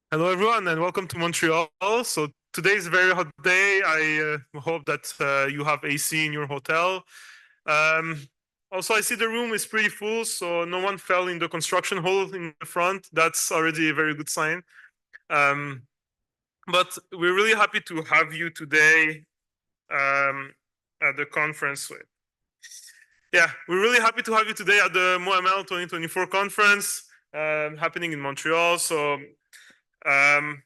Hello, everyone, and welcome to Montreal. So today is a very hot day. I hope that you have AC in your hotel. Um, Also, I see the room is pretty full, so no one fell in the construction hole in the front. That's already a very good sign. Um, but we're really happy to have you today at the conference. Yeah, we're really happy to have you today at the MoML 2024 conference happening in Montreal. So um,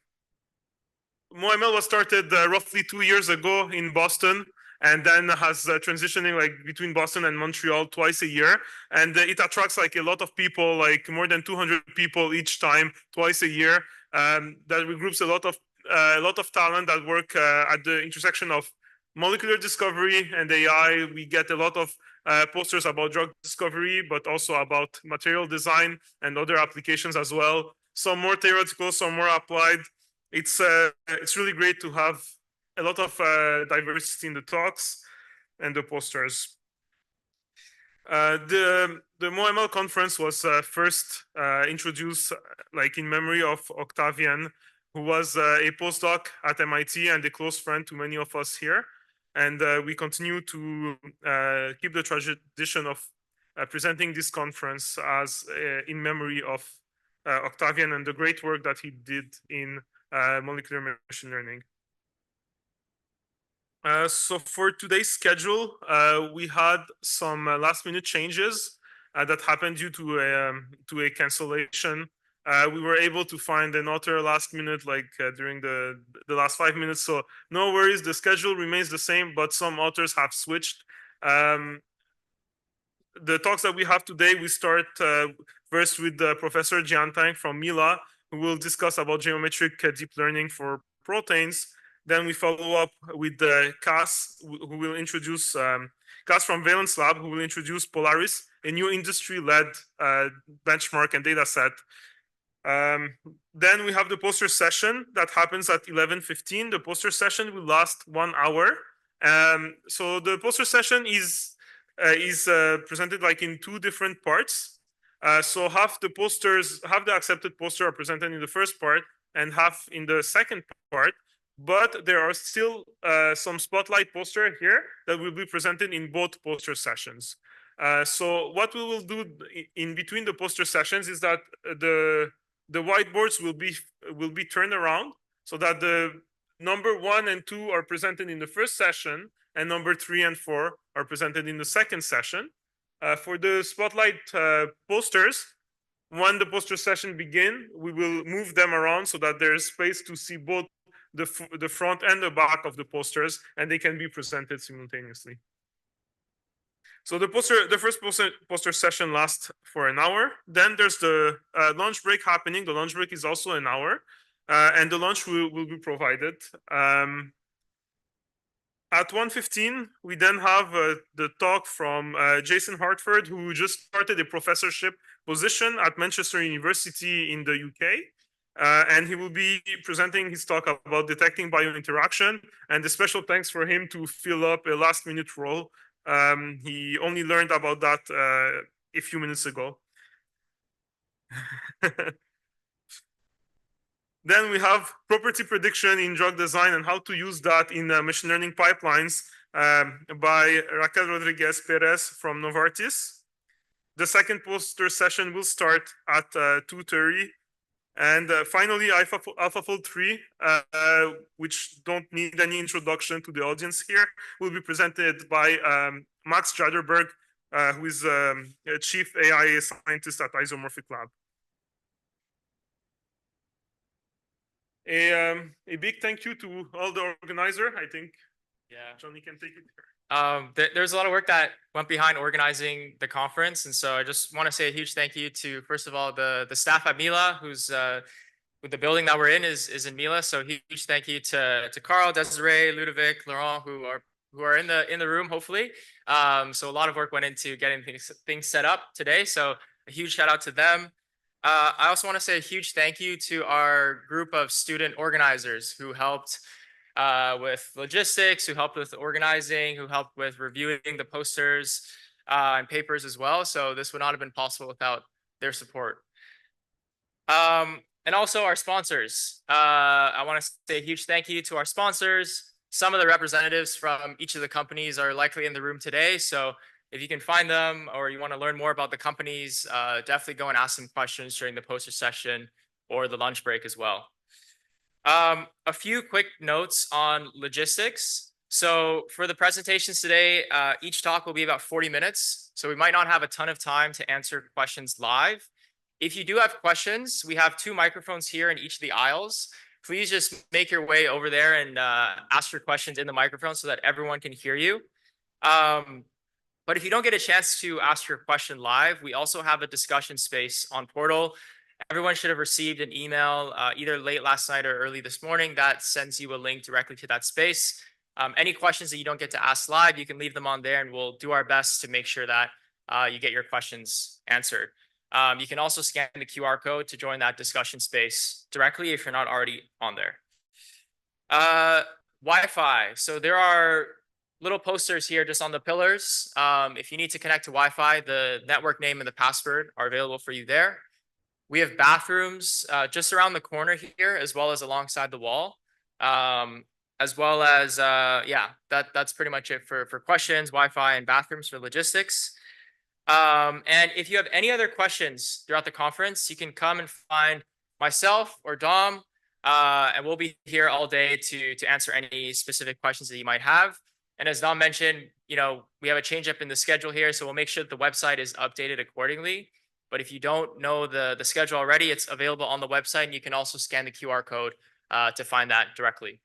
MoML was started roughly 2 years ago in Boston, and then has transitioning like between Boston and Montreal twice a year, and it attracts like a lot of people, like more than 200 people each time, twice a year. That regroups a lot of talent that work at the intersection of molecular discovery and AI. We get a lot of posters about drug discovery, but also about material design and other applications as well. Some more theoretical, some more applied. It's really great to have a lot of diversity in the talks and the posters. The MoML conference was first introduced like in memory of Octavian, who was a postdoc at MIT and a close friend to many of us here. And we continue to keep the tradition of presenting this conference as in memory of Octavian and the great work that he did in molecular machine learning. So for today's schedule, we had some last minute changes that happened due to a cancellation. We were able to find an author last minute, like during the last 5 minutes. So no worries, the schedule remains the same, but some authors have switched. The talks that we have today, we start first with Professor Jiantang from Mila, who will discuss about geometric deep learning for proteins. Then we follow up with Cass, who will introduce Cass from Valence Lab, who will introduce Polaris, a new industry-led benchmark and data set. Then we have the poster session that happens at 11:15. The poster session will last 1 hour. So the poster session is presented like in two different parts. So half the accepted poster are presented in the first part and half in the second part. But there are still some spotlight poster here that will be presented in both poster sessions. So what we will do in between the poster sessions is that the whiteboards will be turned around so that the number 1 and 2 are presented in the first session and number 3 and 4 are presented in the second session. For the spotlight posters, when the poster session begin, we will move them around so that there is space to see both the front and the back of the posters, and they can be presented simultaneously. So the first poster session lasts for an hour. Then there's the lunch break happening. The lunch break is also an hour, and the lunch will be provided. At 1:15, we then have the talk from Jason Hartford, who just started a professorship position at Manchester University in the UK. And he will be presenting his talk about detecting biointeraction, and a special thanks for him to fill up a last-minute role. He only learned about that a few minutes ago. Then we have property prediction in drug design and how to use that in machine learning pipelines by Raquel Rodriguez Perez from Novartis. The second poster session will start at 2:30. And finally, AlphaFold 3, which don't need any introduction to the audience here, will be presented by Max Jaderberg, who is a chief AI scientist at Isomorphic Lab. A big thank you to all the organizer. I think Johnny can take it. There's a lot of work that went behind organizing the conference, and so I just want to say a huge thank you to, first of all, the staff at Mila, who's with the building that we're in is in Mila. So huge thank you to Carl, Desiree, Ludovic, Laurent, who are in the room, hopefully. So a lot of work went into getting things set up today. So a huge shout out to them. I also want to say a huge thank you to our group of student organizers who helped with logistics, who helped with organizing, who helped with reviewing the posters and papers as well. So this would not have been possible without their support. And also our sponsors. I want to say a huge thank you to our sponsors. Some of the representatives from each of the companies are likely in the room today. So if you can find them or you want to learn more about the companies, definitely go and ask some questions during the poster session or the lunch break as well. A few quick notes on logistics. So for the presentations today, each talk will be about 40 minutes. So we might not have a ton of time to answer questions live. If you do have questions, we have 2 microphones here in each of the aisles. Please just make your way over there and ask your questions in the microphone so that everyone can hear you. But if you don't get a chance to ask your question live, we also have a discussion space on Portal. Everyone should have received an email either late last night or early this morning that sends you a link directly to that space. Any questions that you don't get to ask live, you can leave them on there and we'll do our best to make sure that you get your questions answered. You can also scan the QR code to join that discussion space directly if you're not already on there. Wi-Fi. So there are little posters here just on the pillars. If you need to connect to Wi-Fi, the network name and the password are available for you there. We have bathrooms just around the corner here, as well as alongside the wall. As well as, yeah, that's pretty much it for questions, Wi-Fi, and bathrooms for logistics. And if you have any other questions throughout the conference, you can come and find myself or Dom, and we'll be here all day to answer any specific questions that you might have. And as Dom mentioned, we have a change up in the schedule here, so we'll make sure that the website is updated accordingly. But if you don't know the schedule already, it's available on the website, and you can also scan the QR code to find that directly.